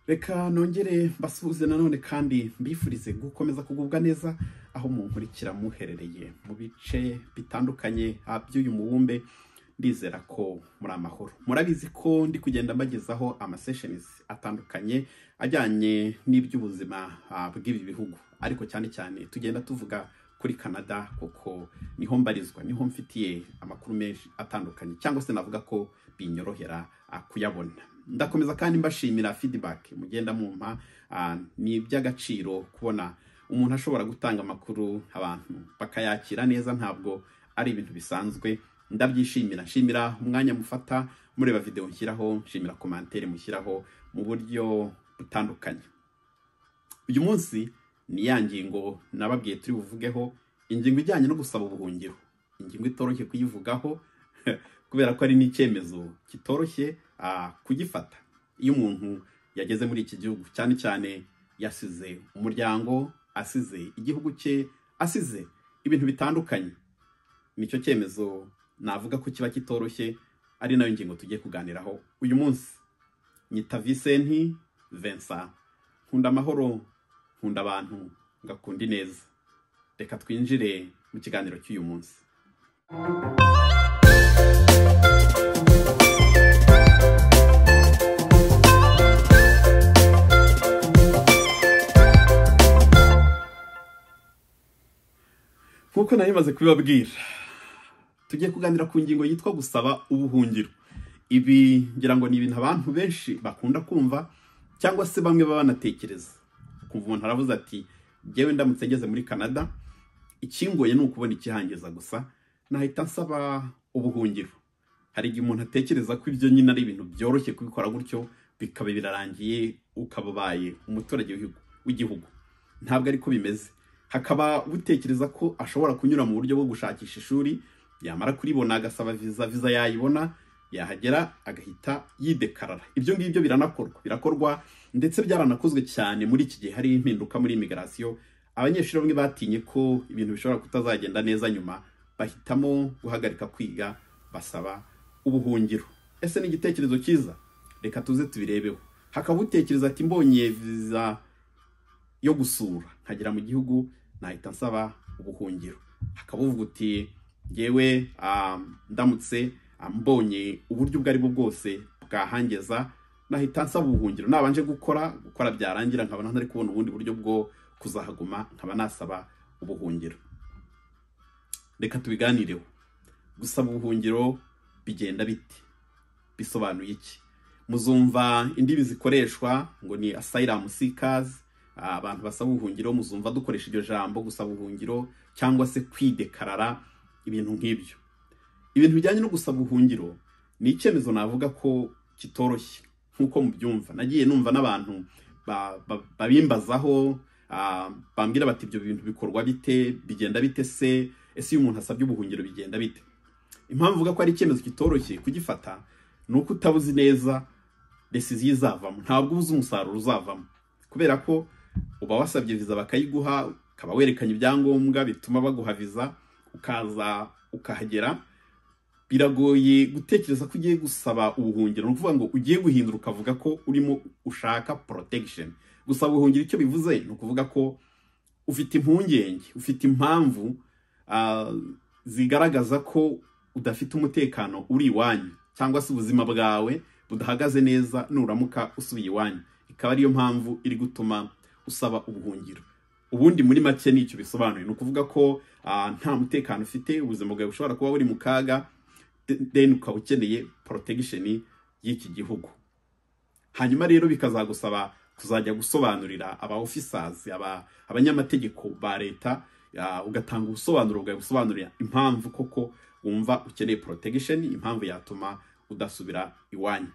Reka nongere mbasuhuze nanone kandi mbifurize gukomeza kugubwa neza aho munkurikira muherereye mu bice bitandukanye by'uyu mubumbe. Ndizera ko muri amahoro. Murabizi ko ndi kugenda mbagezaho sessions atandukanye ajyanye n'iby'ubuzima bw'ibi bihugu, ariko cyane cyane tugenda tuvuga kuri Canada kuko niho mbarizwa, niho mfitiye amakuru menshi atandukanye, cyangwa se navuga ko binyorohera kuyabona. Ndakomeza kandi mbashimira feedback mugenda mumpa. Ni iby'agaciro kubona umuntu ashobora gutanga amakuru abantu bakayakira neza, ntabwo ari ibintu bisanzwe. Ndabyishimira, nshimira umwanya mufata mureba video nshyiraho, nshimira commentaire mushyiraho mu buryo butandukanye. Uyu munsi ni ya ngingo nababwiye turi buvugeho, ingingo ijyanye no gusaba ubuhungiro. Ingingo itoroshye kuyivugaho kubera ko ari n'icyemezo kitoroshye kugifata. Iyo umuntu yageze muri iki gihugu, cyane cyane yasize umuryango, asize igihugu cye, asize ibintu bitandukanye, nicyo cyemezo navuga ko kiba kitoroshye, ari nayo ngingo tugiye kuganiraho uyu munsi. Nyita Vincent Vincent, nkunda amahoro, nkunda abantu, ngakunda ineza. Reka twinjire mu kiganiro cy'uyu munsi. Nkuko nari maze kubibabwira, tugiye kuganira ku ngingo yitwa gusaba ubuhungiro. Ibi ngira ngo ni ibintu abantu benshi bakunda kumva, cyangwa se bamwe baba banatekereza. Kumva umuntu aravuze ati jyewe ndamutse ngeze muri Canada, ikingoye ni ukubona ikihangeza gusa, nahita nsaba ubuhungiro. Hari igihe umuntu atekereza ko ibyo nyine ari ibintu byoroshye kubikora gutyo, bikaba birarangiye ukababaye umuturage w'igihugu. Ntabwo ariko bimeze. Hakaba utekereza ko ashobora kunyura mu buryo bwo gushakisha ishuri, yamara kuribona agasaba visa yayibona, yahagera agahita yidekarara. Ibyo ngibyo birakorwa ndetse byaranakozwe cyane muri iki gihe. Hari impinduka muri immigration, abanyeshuri bamwe batinye ko ibintu bishobora kutazagenda neza, nyuma bahitamo guhagarika kwiga basaba ubuhungiro. Ese ni igitekerezo cyiza? Reka tuze tubirebeho. Hakaba utekereza ati mbonye visa yo gusura nkagera mu gihugu, nahita nsaba ubuhungiro. Hakaba uvuga uti yewe ndamutse mbonye uburyo ubwo ari bwo bwose bwahangeza, nahita nsaba ubuhungiro. Nabanje gukora byarangira nkabona ntari kubona ubundi buryo bwo kuzahaguma, nkaba nasaba ubuhungiro. Reka tubiganireho. Gusaba ubuhungiro bigenda bite? Bisobanuye iki? Muzumva indimi zikoreshwa ngo ni asylum seekers, abantu basaba ubuhungiro. Muzumva dukoresha iryo jambo gusaba ubuhungiro cyangwa se kwidekarara, ibintu nk'ibyo. Ibintu bijyanye no gusaba ubuhungiro ni icyemezo navuga ko kitoroshye nkuko mubyumva. Nagiye numva n'abantu babimbazaho, bambwira bati ibyo bintu bikorwa bite, bigenda bite se, ese iyo umuntu asabye ubuhungiro bigenda bite? Impamvu uvuga ko ari icyemezo kitoroshye kugifata ni uko utabuzi neza decision izavamo, ntabwo ubuzi umusaruro uzavamo, kubera ko uba wasabye visa bakayiguha, ukaba werekanye ibyangombwa bituma baguha visa, ukaza ukahagera. Biragoye gutekereza ko ugiye gusaba ubuhungiro, ni ukuvuga ngo ugiye guhindura ukavuga ko urimo ushaka protection. Gusaba ubuhungiro icyo bivuze ni ukuvuga ko ufite impungenge, ufite impamvu zigaragaza ko udafite umutekano uri iwanyu, cyangwa se ubuzima bwawe budahagaze neza nuramuka usubiye iwanyu. Ikaba ariyo mpamvu iri gutuma usaba ubuhungiro. Ubundi muri make nicyo bisobanuye, ni ukuvuga ko nta mutekano ufite, ubuzima bwawe bushobora kuba buri mu kaga, then ukaba ukeneye protection y'iki gihugu. Hanyuma rero bikazagusaba kuzajya gusobanurira aba officers, abanyamategeko ba leta, ugatanga ubusobanuro bwawe busobanurira impamvu koko wumva ukeneye protection, impamvu yatuma udasubira iwanyu.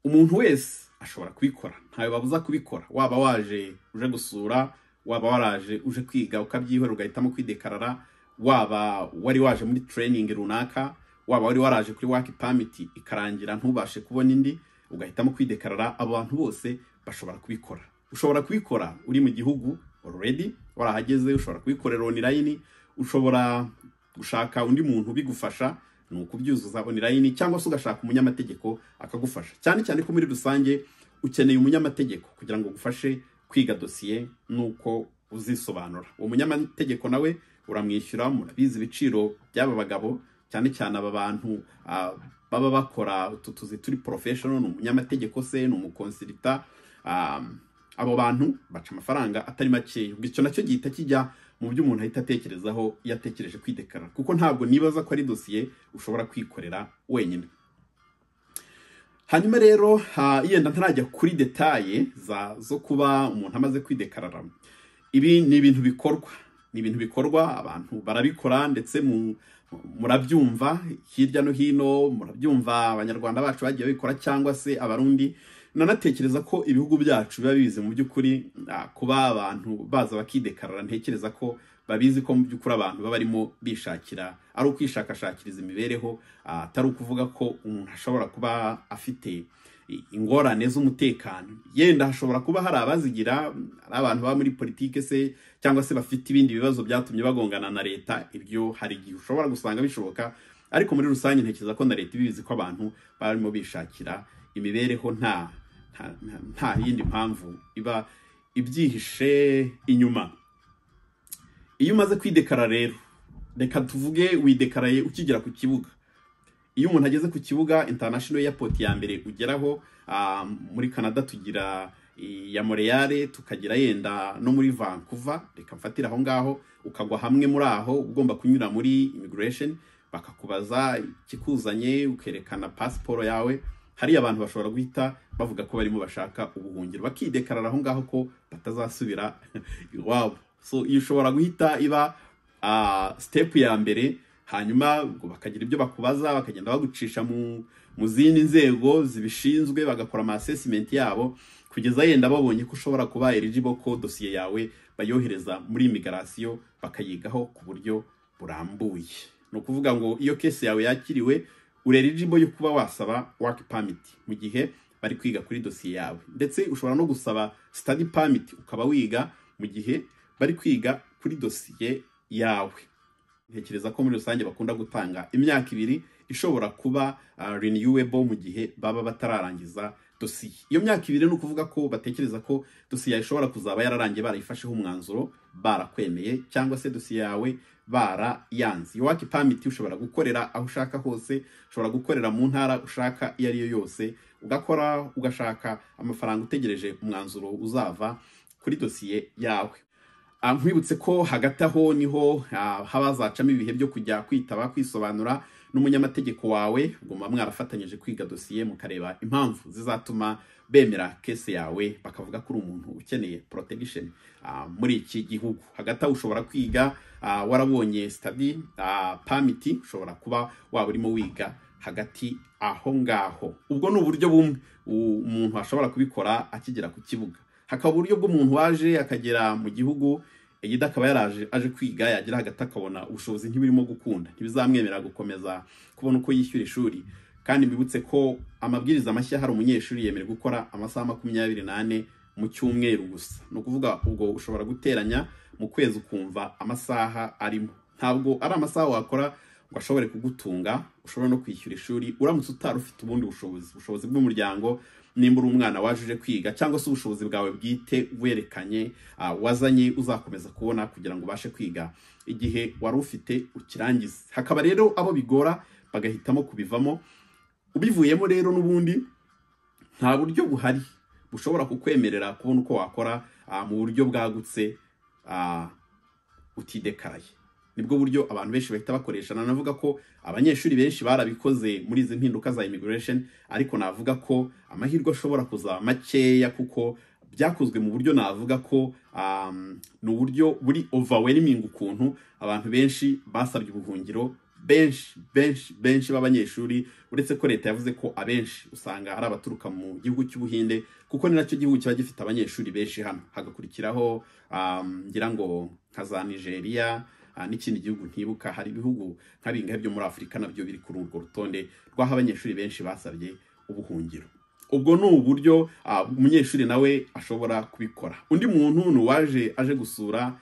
Umuntu wese ashobora kubikora, ntawe babuza kubikora. Waba waje uje gusura, waba waraje uje kwiga ukabyihora ugahitamo kwidekarara, waba wari waje muri training runaka, waba wari waraje kuri work permit ikarangira ntubashe kubona indi, ugahitamo kwidekarara. Abantu bose bashobora kubikora. Ushobora kubikora uri mu gihugu already warahageze, ushobora kubikorera online, ushobora gushaka undi muntu bigufasha ni ukubyuzuza online cyangwa se ugashaka umunyamategeko akagufasha. Cyane cyane ko muri rusange ukeneye umunyamategeko kugira ngo gufashe kwiga dosiye nuko uzisobanura. Uwo munyamategeko nawe uramwishyura, murabizi ibiciro by'aba bagabo, cyane cyane aba bantu baba bakora tuzi turi professional, ni umunyamategeko se, ni umukonsilita, abo bantu baca amafaranga atari make. Icyo nacyo gihita kijya mu byo umuntu ahita atekerezaho yatekereje kwidekarara, kuko ntabwo nibaza ko ari dosiye ushobora kwikorera wenyine. Hanyuma rero yenda ntarajya kuri detaye zo kuba umuntu amaze kwidekarara, ibi ni ibintu bikorwa, abantu barabikora ndetse murabyumva hirya no hino, murabyumva abanyarwanda bacu bagiye babikora cyangwa se abarundi. Nanatekereza ko ibihugu byacu biba bizi mu by'ukuri kuba abantu baza bakidekarara. Ntekereza ko babizi ko mu by'ukuri abantu baba barimo bishakira, ari ukwishakashakiriza imibereho, atari ukuvuga ko umuntu ashobora kuba afite ingorane z'umutekano. Yenda hashobora kuba hari abazigira, ari abantu baba muri politike se, cyangwa se bafite ibindi bibazo byatumye bagongana na leta. Ibyo hari igihe ushobora gusanga bishoboka, ariko muri rusange ntekereza ko na leta ibizi ko abantu barimo bishakira imibereho nta yindi mpamvu iba ibyihishe inyuma. Iyo umaze kwidekarara rero, reka tuvuge widekaraye ukigera ku kibuga. Iyo umuntu ageze ku kibuga international airport ya mbere ugeraho, muri Canada tugira ya Montreal, tukagira yenda no muri Vancouver, reka mfatira aho ngaho, ukagwa hamwe muri aho ugomba kunyura muri immigration, bakakubaza ikikuzanye, ukerekana passport yawe. Hari abantu bashobora guhita bavuga ko barimo bashaka ubuhungiro, bakidekarara aho ngaho ko batazasubira iwabo. So iyo ushobora guhita iba step ya mbere, hanyuma bakagira ibyo bakubaza, bakagenda bagucisha mu zindi nzego zibishinzwe, bagakora ama assessment yabo kugeza yenda babonye ko ushobora kuba eligible, ko dosiye yawe bayohereza muri immigration bakayigaho ku buryo burambuye. No kuvuga ngo iyo case yawe yakiriwe, uri eligible yo kuba wasaba work permit mu gihe bari kwiga kuri dosiye yawe. Ndetse ushobora no gusaba study permit ukaba wiga mu gihe bari kwiga kuri dosiye yawe. Ntekereza ko muri rusange bakunda gutanga imyaka 2 ishobora kuba renewable mu gihe baba batararangiza dosiye. Iyo myaka 2 ni ukuvuga ko batekereza ko dosiye yawe ishobora kuzaba yararangiye, barayifasheho umwanzuro, barakwemeye, cyangwa se dosiye yawe barayanze. Iyo work permit ushobora gukorera aho ushaka hose, ushobora gukorera mu ntara ushaka iyo ariyo yose, ugakora ugashaka amafaranga utegereje umwanzuro uzava kuri dosiye yawe. Nkwibutse ko hagati aho niho habazacamo ibihe byo kujya kwitaba kwisobanura n'umunyamategeko wawe. Ugomba mwarafatanyije kwiga dosiye, mukareba impamvu zizatuma bemera case yawe, bakavuga ko uri umuntu ukeneye protection muri iki gihugu. Hagati aho ushobora kwiga warabonye study permit, ushobora kuba waba urimo wiga hagati aho ngaho. Ubwo ni uburyo bumwe umuntu ashobora kubikora akigera ku kibuga. Hakaba uburyo bw'umuntu waje akagera mu gihugu, yida akaba yaraje aje kwiga, yagira hagati akabona ubushobozi ntibirimo gukunda, ntibizamwemerera gukomeza kubona uko yishyura ishuri. Kandi mbibutse ko amabwiriza mashya hari umunyeshuri yemerewe gukora amasaha 24 mu cyumweru gusa. No kuvuga ubwo ushobora guteranya mu kwezi ukumva amasaha arimo. Ntabwo ari amasaha wakora ngo ashobore kugutunga, ushobora no kwishyura ishuri uramutse utari ufite ubundi bushobozi bw'umuryango, nimba uri umwana wajuje kwiga, cyangwa se ubushobozi bwawe bwite werekanye wazanye uzakomeza kubona kugira ngo ubashe kwiga igihe wari ufite ukirangiza. Hakaba rero abo bigora bagahitamo kubivamo. Ubivuyemo rero n'ubundi nta buryo buhari bushobora kukwemerera kubona uko wakora mu buryo bwagutse utidekaraye. Nibwo buryo abantu benshi bahita bakoresha. Navuga ko abanyeshuri benshi barabikoze muri izi mpinduka za immigration, ariko navuga ko amahirwe ashobora kuza makeya, kuko byakozwe mu buryo navuga ko ni uburyo buri overwhelming, ukuntu abantu benshi basabye ubuhungiro, benshi b'abanyeshuri, uretse ko leta yavuze ko abenshi usanga ari abaturuka mu gihugu cy'Ubuhinde, kuko ni nacyo gihugu kiba gifite abanyeshuri benshi hano. Hagakurikiraho ngira ngo nka za Nigeria n'ikindi gihugu ntibuka. Hari ibihugu nk'abingahe byo muri Afurika nabyo biri kuri urwo rutonde rw'aho abanyeshuri benshi basabye ubuhungiro. Ubwo ni uburyo umunyeshuri nawe ashobora kubikora. Undi muntu nuwaje aje gusura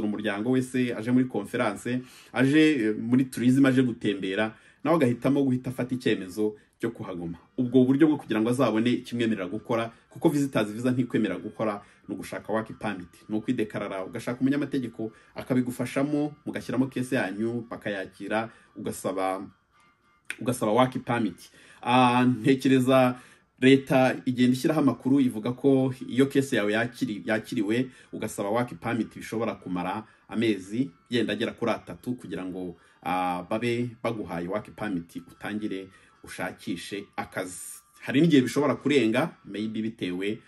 umuryango wese, aje muri conference, aje muri tourism, aje gutembera, nawe agahitamo guhita afata icyemezo cyo kuhaguma. Ubwo buryo bwo kugira ngo azabone ikimwemerera gukora, kuko visitors visa ntikwemerera gukora, no gushaka work permit, no kwidekarara, ugashaka umunyamategeko akabigufashamo, mugashyiramo case yanyu bakayakira, ugasaba work permit. Ntekereza leta igenda ishyiraho amakuru ivuga ko iyo case yawe yakiriwe ugasaba work permit bishobora kumara amezi yenda agera kuri 3 kugira ngo babe baguhaye work permit utangire ushakishe akazi. Hari n'igihe bishobora kurenga, maybe bitewe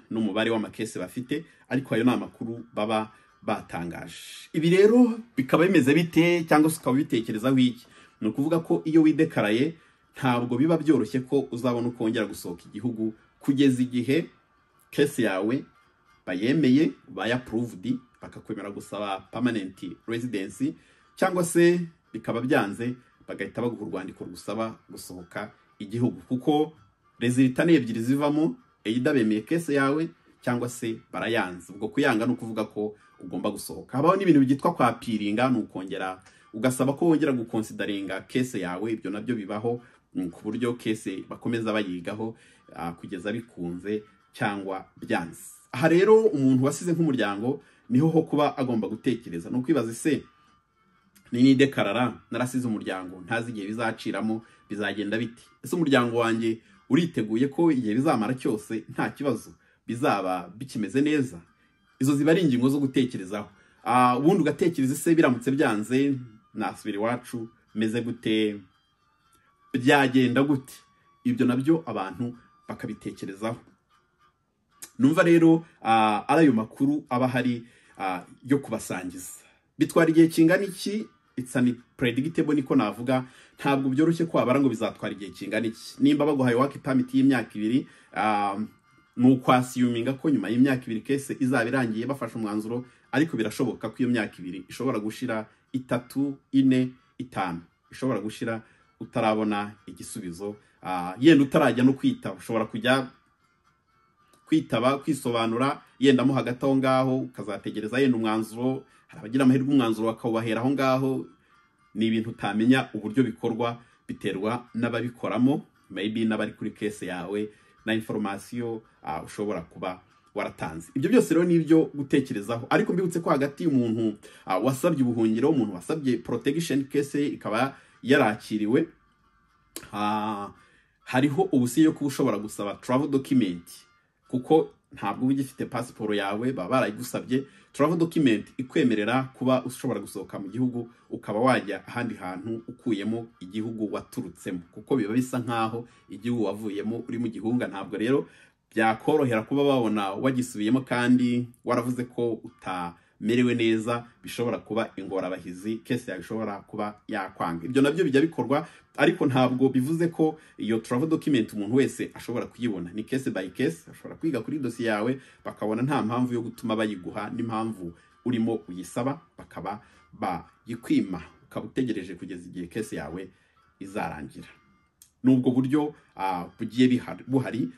n'umubare w'amakese bafite, ariko ayo ni amakuru baba batangaje. Ibi rero bikaba bimeze bite, cyangwa se ukaba bitekerezaho iki? Ni ukuvuga ko iyo widekaraye ntabwo biba byoroshye ko uzabona ukongera gusohoka igihugu kugeza igihe case yawe bayemeye, approved, bakakwemera gusaba permanent residency, cyangwa se bikaba byanze bagahita baguha urwandiko gusaba gusohoka igihugu, kuko resulta ebyiri zivamo, either bemeye case yawe cyangwa se barayanze. Ubwo kuyanga no kuvuga ko ugomba gusohoka. Habaho n'ibintu byitwa kwa piringa, no kongera ugasaba ko wongera gukonsideringa case yawe. Ibyo nabyo bibaho ku buryo case bakomeza bayigaho kugeza bikunze cyangwa byanze. Aha rero umuntu wasize nk'umuryango niho ho kuba agomba gutekereza, no kwibaza se ni dekarara narasize umuryango ntazi igihe bizaciramo bizagenda biti. Ese umuryango wanjye uriteguye ko igihe bizamara cyose nta kibazo bizaba bikimeze neza? Izo ziba ari ingingo zo gutekerezaho. Ubundi ugatekereza se biramutse byanze nasubira iwacu meze gute, byagenda gute? Ibyo nabyo abantu bakabitekerezaho. Numva rero ari ayo makuru aba hari yo kubasangiza. Bitwara igihe kingana iki? It's unpredictable, niko navuga. Ntabwo byoroshye ko abara ngo bizatwara igihe kingana iki. Nimba baguhaye work permit y'imyaka 2, nuko assuming ko nyuma y'imyaka 2 case izaba irangiye bafashe umwanzuro, ariko birashoboka ko iyo myaka 2 ishobora gushira 3, 4, 5, ishobora gushira utarabona igisubizo. Yenda utarajya no kwitaba, ushobora kujya kwitaba kwisobanura yenda mo hagati aho ngaho, ukazategereza yenda umwanzuro. Harabagira amahirwe umwanzuro bakawubahera aho ngaho. Ni ibintu utamenya uburyo bikorwa, biterwa n'ababikoramo, maybe n'abari kuri case yawe na information ushobora kuba waratanze. Ibyo byose rero nibyo gutekerezaho. Ariko mbibutse ko hagati umuntu wasabye ubuhungiro, umuntu wasabye protection case ikaba yarakiriwe, hariho ubusiyo kuba ushobora gusaba travel document, kuko ntabwo ugifite passport yawe baba barayigusabye. Travel document ikwemerera kuba ushobora gusohoka mu gihugu ukaba wajya ahandi hantu ukuyemo igihugu waturutsemo, kuko biba bisa nkaho igihugu wavuyemo uri mu gihunga. Ntabwo rero byakorohera kuba babona wagisubiyemo kandi waravuze ko utamerewe neza, bishobora kuba ingorabahizi, case yawe ishobora kuba yakwanga. Ibyo nabyo bijya bikorwa, ariko ntabwo bivuze ko iyo travel document umuntu wese ashobora kuyibona. Ni case by case, ashobora kwiga kuri dossier yawe bakabona nta mpamvu yo gutuma bayiguha, n'impamvu urimo uyisaba bakaba bayikwima, ukaba utegereje kugeza igihe case yawe izarangira. Nubwo buryo bugiye buhari.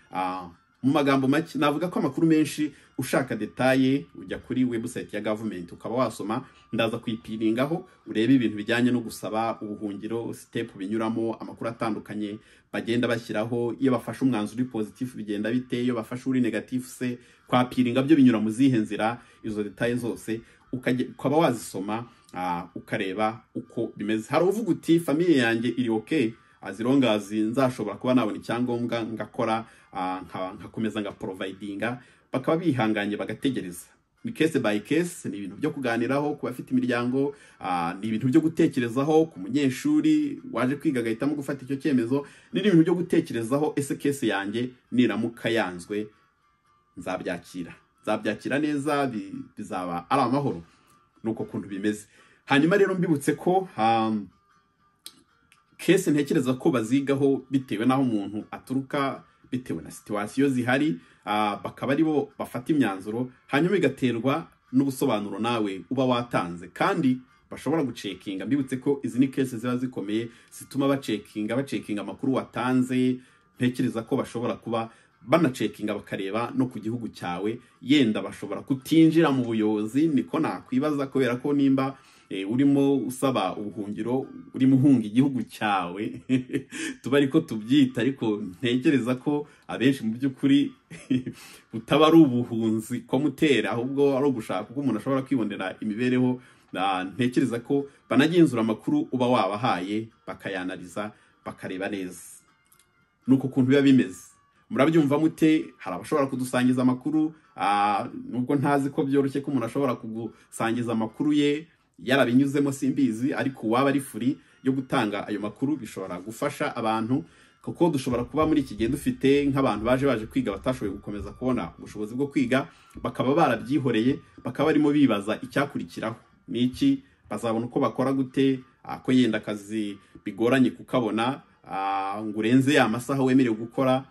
Mu magambo make navuga ko amakuru menshi ushaka detaye ujya kuri website ya government ukaba wasoma, ndaza kwipiringaho urebe ibintu bijyanye no gusaba ubuhungiro, step binyuramo, amakuru atandukanye bagenda bashyiraho. Iyo bafashe umwanzuro uri positive bigenda bite, iyo bafashe uri negative se kwa piringa byo binyura mu zihe nzira. Izo detaye zose ukaba wazisoma ukareba uko bimeze. Hari uvuga uti family yanjye iri okay, azirongazi nzashobora kuba nabona icyangombwa ngakora nkakomeza ngaprovidinga, bakaba bihanganye bagategereza. Ni case by case, ni ibintu byo kuganiraho ku bafite imiryango, ni ibintu byo gutekerezaho ku munyeshuri waje kwiga agahitamo gufata icyo cyemezo. Ni ibintu byo gutekerezaho, ese case yanjye niramuka yanzwe nzabyakira neza, bizaba ari amahoro. Nuko kuntu bimeze. Hanyuma rero mbibutse ko case ntekereza ko bazigaho bitewe naho umuntu aturuka, bitewe na situation zihari, bakaba ari bo bafata imyanzuro, hanyuma igaterwa n'ubusobanuro nawe uba watanze, kandi bashobora gucekinga. Mbibutse ko izi ni cases ziba zikomeye zituma bacekinga amakuru watanze. Ntekereza ko bashobora kuba banacekinga bakareba no ku gihugu cyawe, yenda bashobora kutinjira mu buyobozi, niko nakwibaza, kubera ko nimba urimo usaba ubuhungiro, urimo uhunga igihugu cyawe tuba ariko tubyita, ariko ntekereza ko abenshi mu by'ukuri butaba ari ubuhunzi ko mutera, ahubwo ari ugushaka uko umuntu ashobora kwibonera imibereho. Ntekereza ko banagenzura amakuru uba wabahaye, bakayanariza, bakareba neza nuko kuntu biba bimeze. Murabyumva mute? Hari abashobora kudusangiza amakuru, nubwo ntazi ko byoroshye ko umuntu ashobora kugusangiza amakuru ye yarabinyuzemo, simbizi, ariko waba ari free yo gutanga ayo makuru bishobora gufasha abantu, kuko dushobora kuba muri iki gihe dufite nk'abantu baje kwiga batashoboye gukomeza kubona ubushobozi bwo kwiga, bakaba barabyihoreye, bakaba barimo bibaza icyakurikiraho niki, bazabona uko bakora gute, ko yenda akazi bigoranye kukabona, ngo urenze ya masaha wemerewe gukora,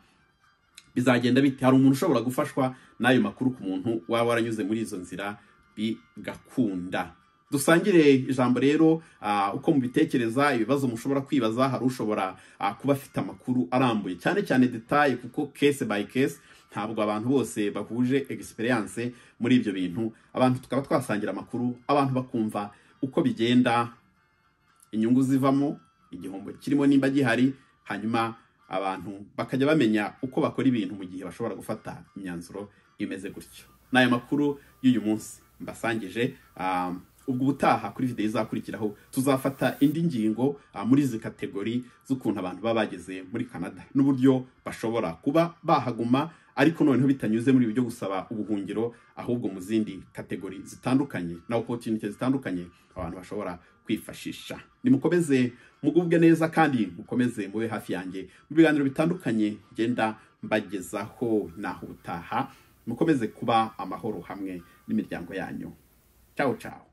bizagenda bite? Hari umuntu ushobora gufashwa n'ayo makuru ku muntu waba waranyuze muri izo nzira bigakunda. Dusangire ijambo rero, uko mubitekereza, ibibazo mushobora kwibaza. Hari ushobora kuba afite amakuru arambuye cyane cyane detail, kuko case by case ntabwo abantu bose bahuje experience muri ibyo bintu. Abantu tukaba twasangira amakuru, abantu bakumva uko bigenda, inyungu zivamo, igihombo kirimo nimba gihari, hanyuma abantu bakajya bamenya uko bakora ibintu mu gihe bashobora gufata imyanzuro imeze gutyo. N'aya makuru y'uyu munsi mbasangije. Ubwo ubutaha kuri video izakurikiraho tuzafata indi ngingo muri izi kategori z'ukuntu abantu baba bageze muri Canada, n'uburyo bashobora kuba bahaguma, ariko noneho bitanyuze muri ibyo gusaba ubuhungiro, ahubwo mu zindi kategori zitandukanye na opportunity zitandukanye abantu bashobora kwifashisha. Nimukomeze mugubwe neza, kandi mukomeze mube hafi yanjye mu biganiro bitandukanye genda mbagezaho. Naho ubutaha, mukomeze kuba amahoro hamwe n'imiryango yanyu. Ciao ciao.